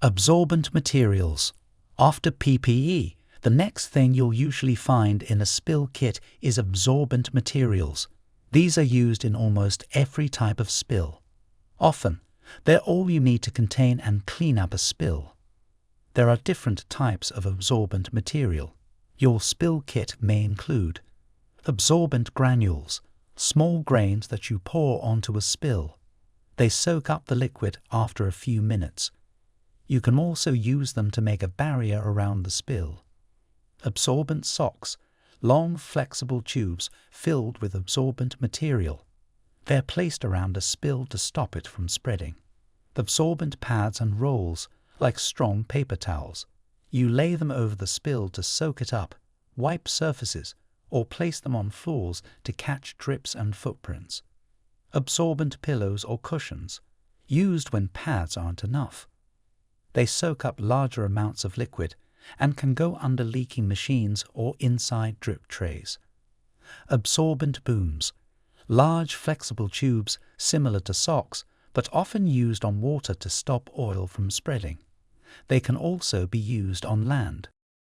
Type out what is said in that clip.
Absorbent materials. After PPE, the next thing you'll usually find in a spill kit is absorbent materials. These are used in almost every type of spill. Often, they're all you need to contain and clean up a spill. There are different types of absorbent material. Your spill kit may include absorbent granules, small grains that you pour onto a spill. They soak up the liquid after a few minutes. You can also use them to make a barrier around the spill. Absorbent socks, long flexible tubes filled with absorbent material. They're placed around a spill to stop it from spreading. Absorbent pads and rolls, like strong paper towels. You lay them over the spill to soak it up, wipe surfaces, or place them on floors to catch drips and footprints. Absorbent pillows or cushions, used when pads aren't enough. They soak up larger amounts of liquid and can go under leaking machines or inside drip trays. Absorbent booms, large flexible tubes similar to socks but often used on water to stop oil from spreading. They can also be used on land.